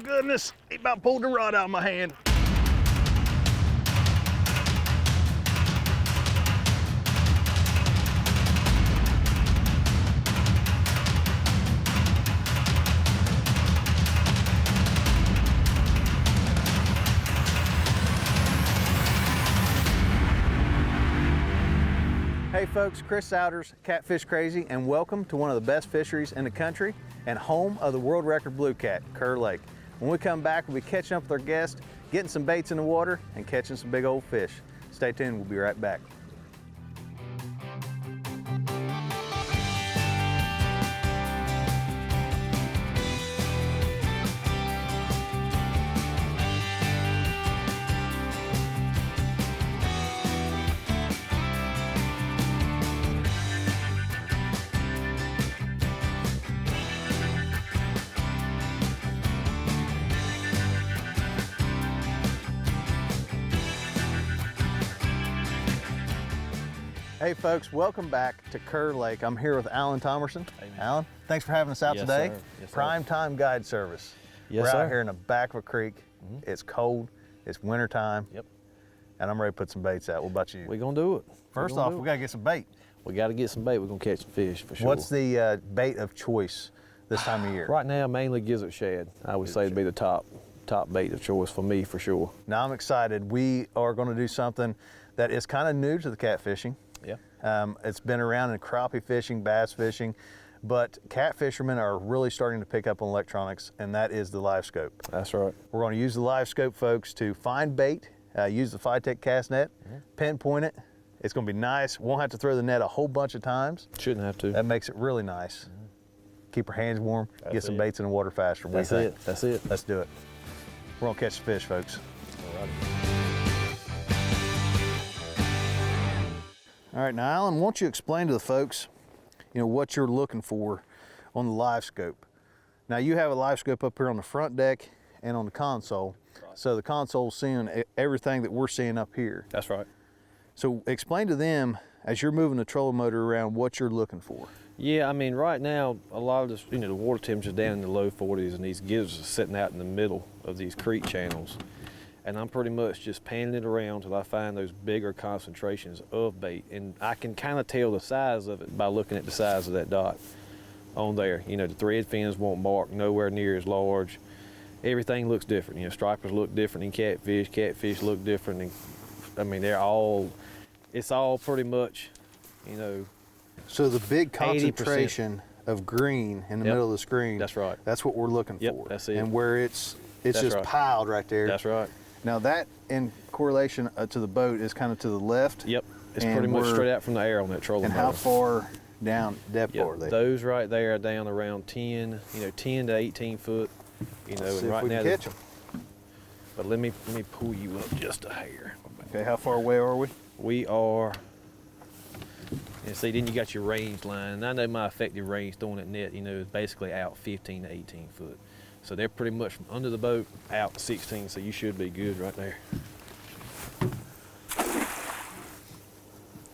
goodness, he about pulled the rod out of my hand. Hey folks, Chris Souders, Catfish Crazy, and welcome to one of the best fisheries in the country and home of the world record blue cat, Kerr Lake. When we come back, we'll be catching up with our guests, getting some baits in the water, and catching some big old fish. Stay tuned, we'll be right back. Hey folks, welcome back to Kerr Lake. I'm here with Alan Thomerson. Hey, Alan, thanks for having us out today. Sir. Yes, Prime time guide service. Yes, We're sir. out here in the back of a creek. It's cold, it's winter time. Yep. And I'm ready to put some baits out. What about you? We're gonna do it. First off, we gotta get some bait. We gotta get some bait. We're gonna catch some fish for sure. What's the bait of choice this time of year? Right now, mainly gizzard shad. I would say to be the top bait of choice for me for sure. Now I'm excited. We are gonna do something that is kind of new to the catfishing. Yeah. It's been around in crappie fishing, bass fishing, but cat fishermen are really starting to pick up on electronics, and that is the LiveScope. That's right. We're going to use the LiveScope, folks, to find bait, use the Phytech cast net, pinpoint it. It's going to be nice. Won't have to throw the net a whole bunch of times. Shouldn't have to. That makes it really nice. Keep our hands warm, get That's some it. baits in the water faster. What do you think? That's it. Let's do it. We're going to catch the fish, folks. All right. All right, now Alan, won't you explain to the folks, what you're looking for on the LiveScope? Now you have a LiveScope up here on the front deck and on the console, so the console's seeing everything that we're seeing up here. That's right. So explain to them, as you're moving the trolling motor around, what you're looking for. Yeah, I mean, right now, a lot of this, the water temperature's down in the low 40s, and these gizzards are sitting out in the middle of these creek channels. And I'm pretty much just panning it around till I find those bigger concentrations of bait. And I can kind of tell the size of it by looking at the size of that dot on there. The thread fins won't bark nowhere near as large. Everything looks different. Stripers look different than catfish. Catfish look different than, it's all pretty much, So the big concentration of green in the middle of the screen, that's right. That's what we're looking for. Yep, that's it. And where it's That's just right. piled right there. That's right. Now that in correlation to the boat is kind of to the left. Yep, it's And pretty much we're- straight out from the air on that trolling And how motor. far down depth Yep, are they? those right there are down around 10, 10 to 18 foot. Let's And see right if we now, can catch them. but let me pull you up just a hair. Okay, how far away are we? We are, and see, then you got your range line. And I know my effective range throwing that net, is basically out 15 to 18 foot. So they're pretty much from under the boat out to 16, so you should be good right there.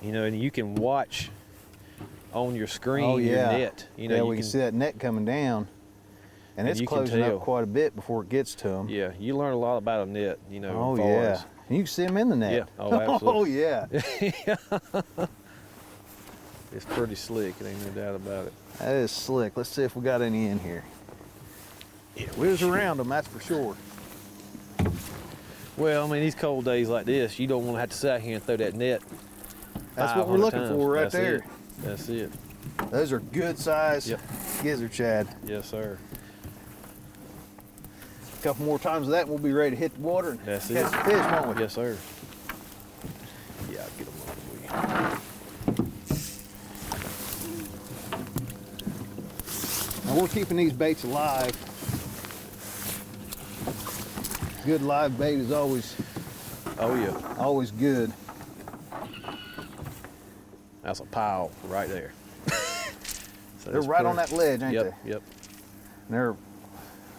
And you can watch on your screen your net. We can see that net coming down, and it's you can closing tell. up quite a bit before it gets to them. Yeah, you learn a lot about a net, Oh as far yeah, as- and you can see them in the net. Yeah, oh, absolutely. Oh yeah, It's pretty slick, there ain't no doubt about it. that is slick. Let's see if we got any in here. Yeah, we was around them, that's for sure. Well, these cold days like this, you don't want to have to sit out here and throw that net. That's what we're 500 looking times. for right That's there. it. That's it. Those are good size Yep. gizzard shad. Yes, sir. A couple more times of that, and we'll be ready to hit the water and That's catch it. the fish, won't we? Yes, sir. Yeah, I'll get them on for you. Now we're keeping these baits alive. Good live bait is always Oh, yeah. always good. That's a pile right there. So They're that's right on pretty- that ledge, ain't Yep, they? yep, And they're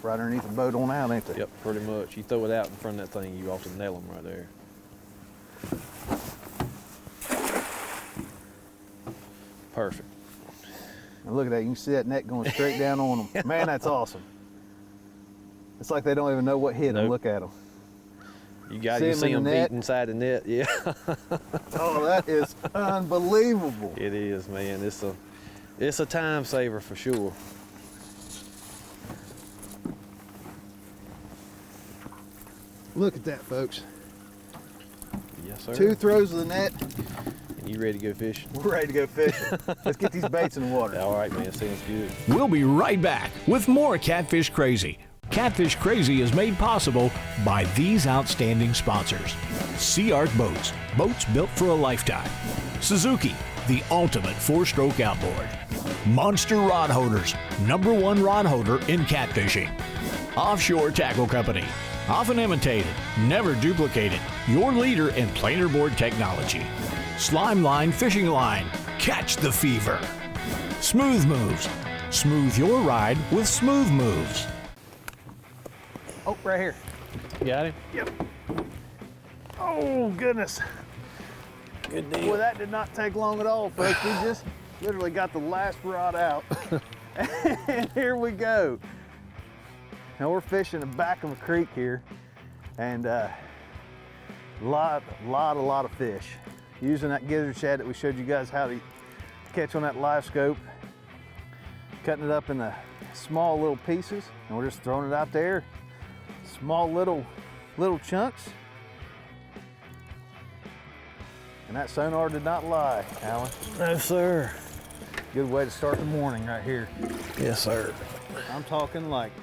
right underneath the boat on out, ain't they? yep, pretty much. You throw it out in front of that thing, you ought to nail them right there. Perfect. And look at that, you can see that net going straight down on them. Man, that's awesome. It's like they don't even know what hit them. Nope. Look at them. You got See to 'em see in them the net? beat inside the net. Yeah. Oh, that is unbelievable. It is, man. It's a time saver for sure. Look at that, folks. Yes, sir. 2 throws of the net. You ready to go fishing? We're ready to go fishing. Let's get these baits in the water. All right, man. Sounds good. We'll be right back with more Catfish Crazy. Catfish Crazy is made possible by these outstanding sponsors. Sea Arc Boats, boats built for a lifetime. Suzuki, the ultimate 4-stroke outboard. Monster Rod Holders, #1 rod holder in catfishing. Offshore Tackle Company, often imitated, never duplicated, your leader in planer board technology. Slime Line Fishing Line, catch the fever. Smooth Moves, smooth your ride with Smooth Moves. Oh, right here. Got him? Yep. Oh, goodness. Good deal. Boy, that did not take long at all, folks. We just literally got the last rod out. And here we go. Now we're fishing the back of a creek here, and a lot of fish. Using that gizzard shad that we showed you guys how to catch on that LiveScope. Cutting it up into small little pieces, and we're just throwing it out there. Small little chunks. And that sonar did not lie, Alan. No, sir. Good way to start the morning right here. Yes, sir. I'm talking like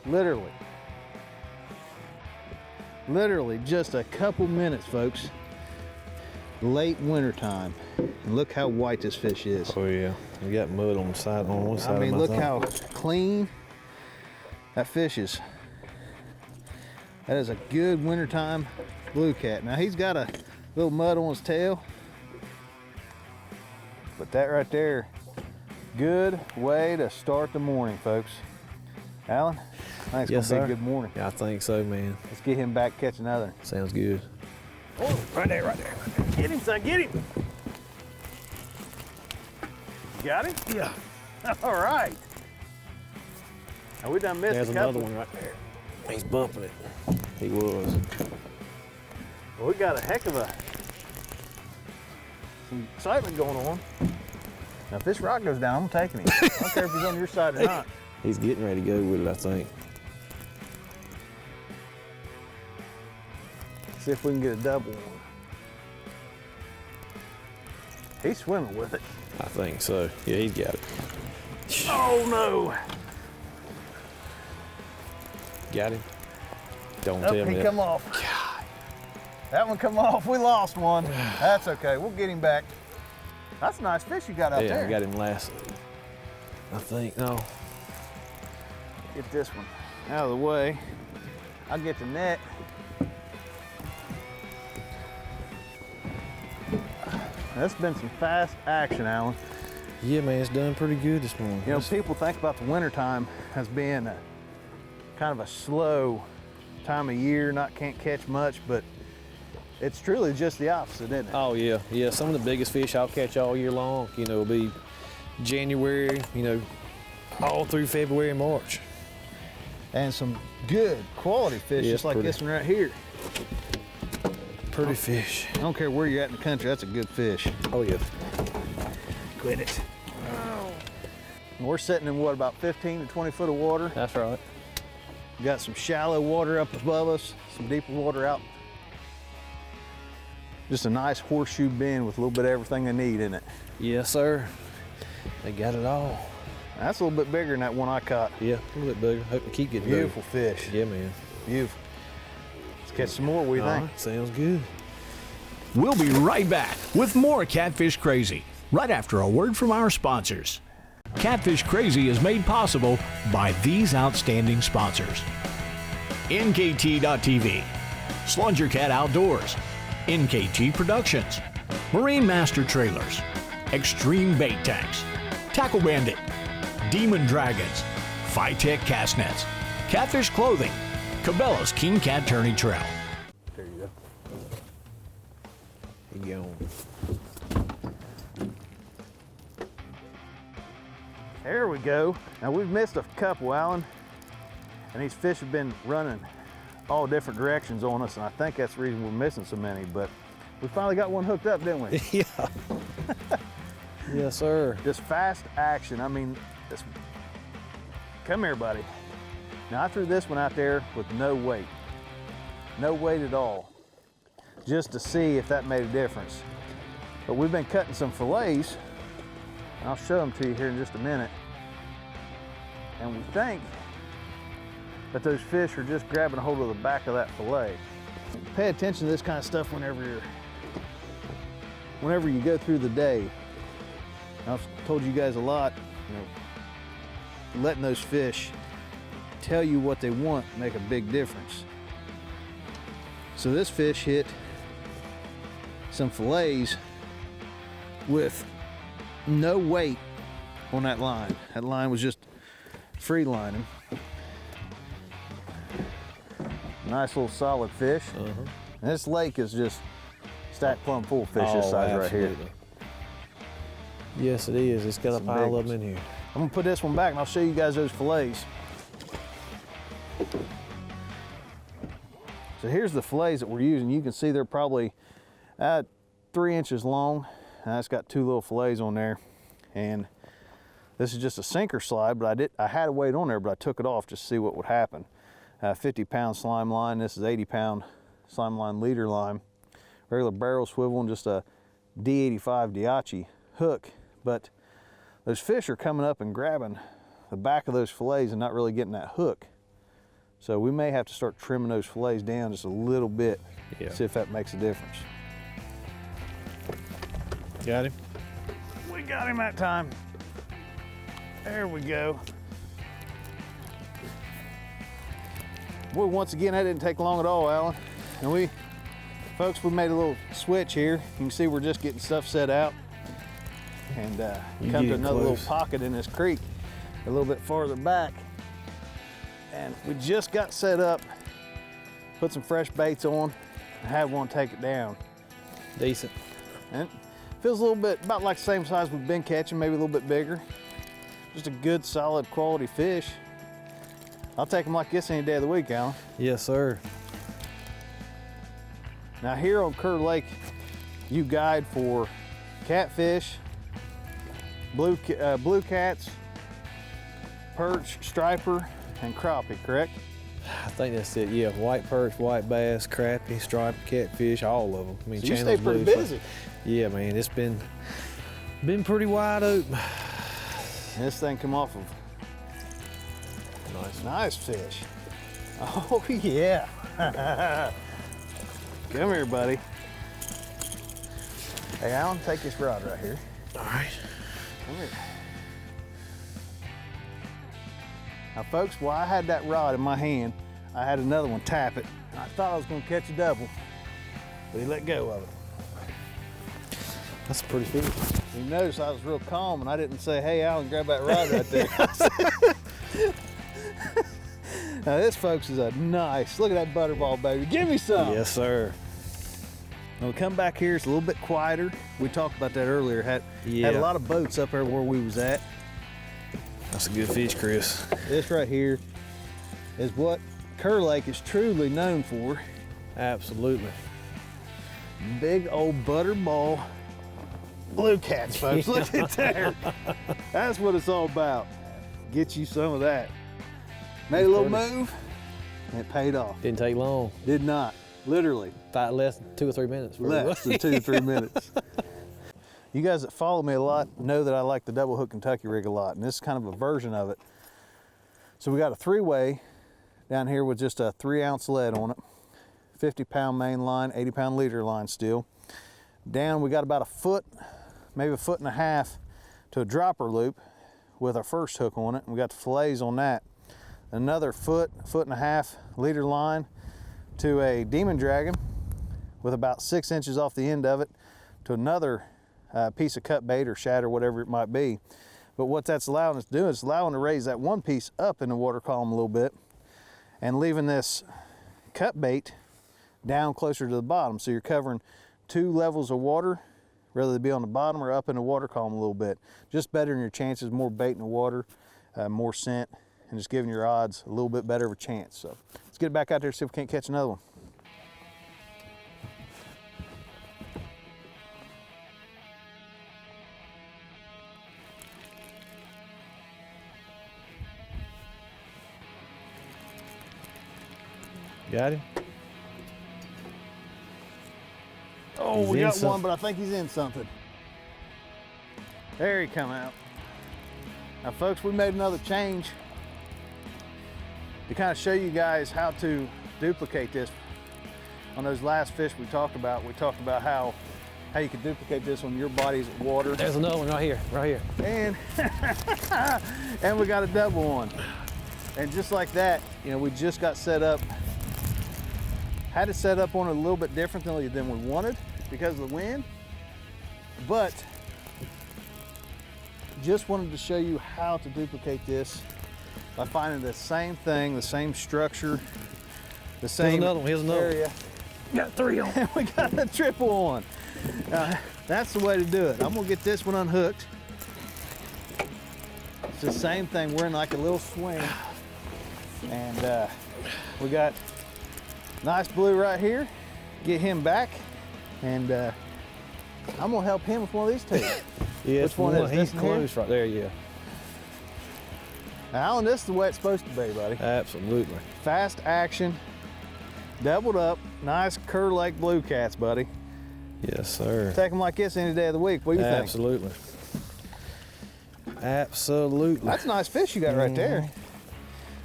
literally just a couple minutes, folks. Late winter time. And look how white this fish is. Oh, yeah. We got mud on the side, on one side. I mean, of my look how clean that fish is. That is a good wintertime blue cat. Now he's got a little mud on his tail, but that right there, good way to start the morning, folks. Alan, I think it's Yes, gonna sir. be a good morning. Yeah, I think so, man. Let's get him back, catch another. Sounds good. Oh, right there, right there. Get him, son, get him. Got him? Yeah. All right. Now we done missed There's a couple. another one right there. He's bumping it. He was. Well, we got a heck of some excitement going on. Now, if this rock goes down, I'm taking him. I don't care if he's on your side or not. He's getting ready to go with it, I think. See if we can get a double one. He's swimming with it. I think so. Yeah, he's got it. Oh no! Got him? Don't Oh, tell me he that. come off. That one come off. We lost one. That's okay. We'll get him back. That's a nice fish you got out Yeah, there. I got him last. I think, no. Get this one out of the way. I'll get the net. That's been some fast action, Alan. Yeah, man, it's done pretty good this morning. You know, people think about the wintertime as being a kind of a slow time of year, can't catch much, but it's truly just the opposite, isn't it? Oh, yeah. Yeah, some of the biggest fish I'll catch all year long, you know, will be January, you know, all through February and March. And some good quality fish, Yeah, just like pretty. this one right here. Pretty fish. I don't care where you're at in the country, that's a good fish. Oh, yeah. Quit it. And we're sitting in what, about 15 to 20 foot of water. That's right. We got some shallow water up above us, some deeper water out. Just a nice horseshoe bend with a little bit of everything they need in it. Yes, sir. They got it all. That's a little bit bigger than that one I caught. Yeah, a little bit bigger. Hope to keep getting Beautiful fish. bigger. Yeah, man. Beautiful. Let's catch some more, what do you All think? right, sounds good. We'll be right back with more Catfish Crazy, right after a word from our sponsors. Catfish Crazy is made possible by these outstanding sponsors. NKT.TV, Slunger Cat Outdoors, NKT Productions, Marine Master Trailers, Extreme Bait Tanks, Tackle Bandit, Demon Dragons, Phytech Cast Nets, Catfish Clothing, Cabela's King Cat Tourney Trail. There you go. He gone. There we go. Now we've missed a couple, Alan. And these fish have been running all different directions on us, and I think that's the reason we're missing so many, but we finally got one hooked up, didn't we? Yeah. Yes, sir. Just fast action. I mean, come here, buddy. Now I threw this one out there with no weight at all, just to see if that made a difference. But we've been cutting some fillets, and I'll show them to you here in just a minute. And we think that those fish are just grabbing a hold of the back of that fillet. Pay attention to this kind of stuff whenever you go through the day. I've told you guys a lot, letting those fish tell you what they want make a big difference. So this fish hit some fillets with no weight on that line. That line was just free lining. Nice little solid fish. And this lake is just stacked plumb full of fish this size right here. Yes, it is. It's got a pile of them in here. I'm gonna put this one back and I'll show you guys those fillets. So here's the fillets that we're using. You can see they're probably 3 inches long. It's got 2 little fillets on there. And this is just a sinker slide, but I had a weight on there, but I took it off just to see what would happen. 50-pound slime line. This is 80-pound slime line leader line. Regular barrel swivel and just a D85 Diachi hook. But those fish are coming up and grabbing the back of those fillets and not really getting that hook. So we may have to start trimming those fillets down just a little bit, see if that makes a difference. Got him? We got him that time. There we go. Boy, once again, that didn't take long at all, Alan. And folks, we made a little switch here. You can see we're just getting stuff set out. And come to another little pocket in this creek a little bit farther back. And we just got set up, put some fresh baits on, and had one take it down. Decent. And it feels a little bit, about like the same size we've been catching, maybe a little bit bigger. Just a good, solid, quality fish. I'll take them like this any day of the week, Alan. Yes, sir. Now here on Kerr Lake, you guide for catfish, blue cats, perch, striper, and crappie, correct? I think that's it. Yeah, white perch, white bass, crappie, striper, catfish, all of them. I mean, so you stay pretty busy. Yeah, man, it's been pretty wide open. And this thing come off of nice fish. Oh yeah. Come here, buddy. Hey, Alan, take this rod right here. All right. Come here. Now, folks, while I had that rod in my hand, I had another one tap it. I thought I was going to catch a double, but he let go of it. That's a pretty fish. You notice I was real calm and I didn't say, hey, Alan, grab that rod right there. Now this, folks, is a nice, look at that butterball, baby. Give me some. Yes, sir. When we come back here, it's a little bit quieter. We talked about that earlier. Had a lot of boats up there where we was at. That's a good fish, Chris. This right here is what Kerr Lake is truly known for. Absolutely. Big old butterball blue cats, folks. Look at there. That's what it's all about. Get you some of that. Made a little move, and it paid off. Didn't take long. Did not, literally. Less than 2 or 3 minutes. Less than 2 to 3 minutes. You guys that follow me a lot know that I like the double hook Kentucky rig a lot, and this is kind of a version of it. So we got a 3-way down here with just a 3-ounce lead on it, 50-pound main line, 80-pound leader line steel. Down we got about a foot, maybe a foot and a half to a dropper loop with our first hook on it, and we got the fillets on that. Another foot and a half leader line to a demon dragon with about 6 inches off the end of it to another piece of cut bait or shad or whatever it might be. But what that's allowing us to do is allowing to raise that one piece up in the water column a little bit and leaving this cut bait down closer to the bottom. So you're covering 2 levels of water, whether it be on the bottom or up in the water column a little bit. Just bettering your chances, more bait in the water, more scent, and just giving your odds a little bit better of a chance. So let's get it back out there, see if we can't catch another one. Got him? Oh, He's we in got something. one, but I think he's in something. There he come out. Now folks, we made another change to kind of show you guys how to duplicate this. On those last fish we talked about how you could duplicate this when your body's at water. There's another one right here, And, and we got a double one. And just like that, you know, we just got set up. Had it set up on it a little bit differently than we wanted because of the wind, but just wanted to show you how to duplicate this by finding the same thing, the same structure, the same Here's another one. area. Got 3 on. And we got a triple one. That's the way to do it. I'm gonna get this one unhooked. It's the same thing. We're in like a little swing, and we got nice blue right here. Get him back, and I'm gonna help him with one of these two. Yeah, Which one is he's this one here? close right there, yeah. Now, Alan, this is the way it's supposed to be, buddy. Absolutely. Fast action, doubled up, nice Kerr Lake blue cats, buddy. Yes, sir. Take them like this any day of the week. What do you think? Absolutely. Absolutely. That's a nice fish you got right there.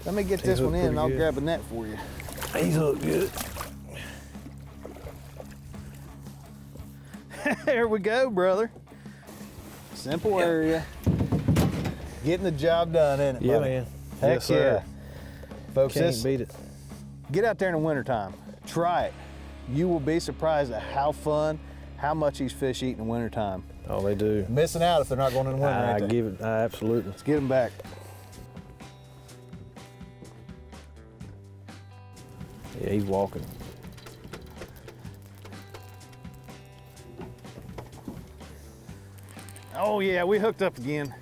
Let me get this hooked one in and I'll pretty good. grab a net for you. He's hooked good. There we go, brother. Simple area. Getting the job done, ain't it, Yeah, buddy? man. Heck Yes, sir. yeah. Folks, Can't beat it. get out there in the wintertime. Try it. You will be surprised at how fun, how much these fish eat in the wintertime. Oh, they do. Missing out if they're not going in the winter, I ain't they? give it, absolutely. Let's get them back. Yeah, he's walking. Oh yeah, we hooked up again.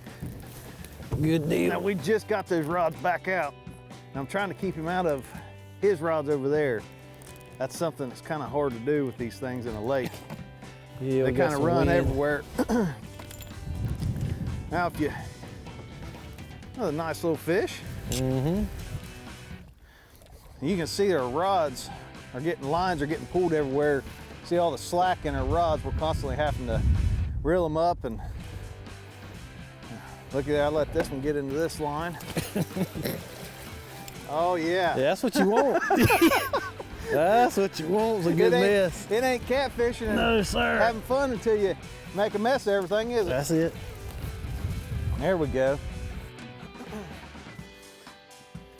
Good deal. Now we just got those rods back out. And I'm trying to keep him out of his rods over there. That's something that's kind of hard to do with these things in a lake. Yeah, They we got kind of some run wind. everywhere. Now if you, another nice little fish. Mm-hmm. You can see our rods are getting, lines are getting pulled everywhere. See all the slack in our rods. We're constantly having to reel them up, and look at that, I let this one get into this line. Oh yeah. Yeah, that's what you want. That's what you want, is a good mess. It ain't catfishing and No, sir. having fun until you make a mess of everything, is it? That's it. There we go.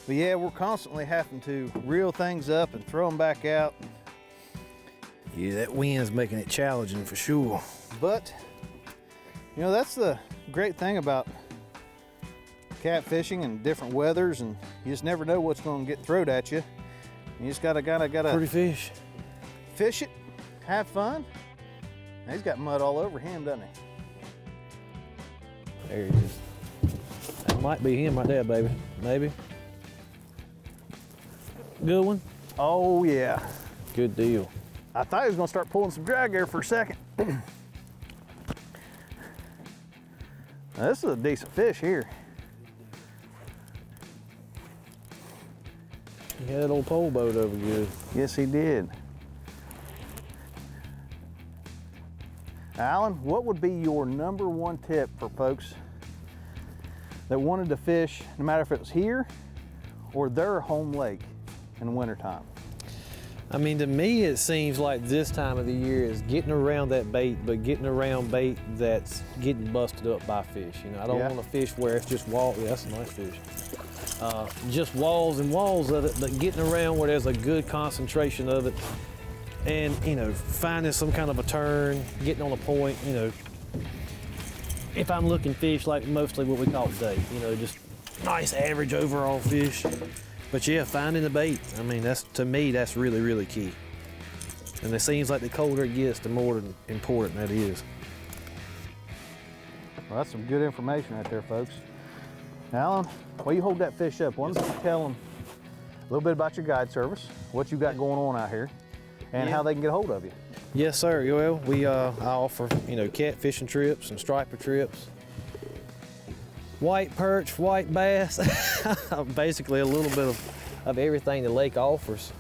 But yeah, we're constantly having to reel things up and throw them back out. Yeah, that wind's making it challenging for sure. But, you know, that's the great thing about catfishing and different weathers, and you just never know what's going to get thrown at you. You just gotta Pretty fish. fish it, have fun. Now, he's got mud all over him, doesn't he? There he is. That might be him right there, baby. Maybe. Good one. Oh yeah. Good deal. I thought he was gonna start pulling some drag there for a second. Now, this is a decent fish here. He had that old pole boat over good. Yes, he did. Alan, what would be your #1 tip for folks that wanted to fish, no matter if it was here or their home lake in the wintertime? I mean, to me, it seems like this time of the year is getting around that bait, but getting around bait that's getting busted up by fish. You know, I don't Yeah. want to fish where it's just wall. Yeah, that's a nice fish. Just walls and walls of it, but getting around where there's a good concentration of it, and you know, finding some kind of a turn, getting on a point. You know, if I'm looking fish like mostly what we call today, you know, just nice average overall fish. But yeah, finding the bait, I mean, that's, to me, that's really, really key. And it seems like the colder it gets, the more important that is. Well, that's some good information right there, folks. Alan, while you hold that fish up, why don't you tell them a little bit about your guide service, what you got going on out here, and how they can get a hold of you. Yes, sir. Well, I offer, catfishing trips and striper trips. White perch, white bass, basically a little bit of everything the lake offers.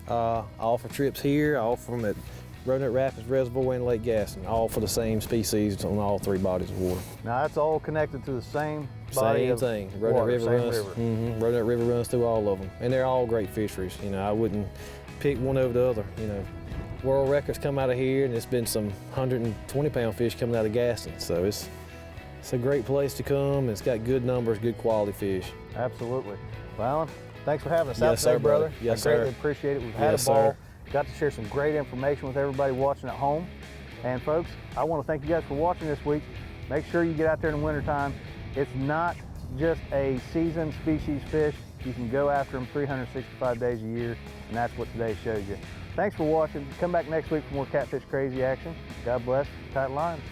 I offer trips here, I offer them at Roanoke Rapids Reservoir and Lake Gaston, all for the same species on all 3 bodies of water. Now that's all connected to the same body of thing. Roanoke water, River same runs. river. Roanoke River runs through all of them, and they're all great fisheries. I wouldn't pick one over the other. World records come out of here, and it's been some 120-pound fish coming out of Gaston, so it's a great place to come. It's got good numbers, good quality fish. Absolutely. Well, Alan, thanks for having us out Yes, today, sir, brother. I Yes, greatly sir. appreciate it. We've had Yes, a ball. sir. Got to share some great information with everybody watching at home. And folks, I want to thank you guys for watching this week. Make sure you get out there in the wintertime. It's not just a season species fish. You can go after them 365 days a year, and that's what today shows you. Thanks for watching. Come back next week for more Catfish Crazy action. God bless. Tight lines.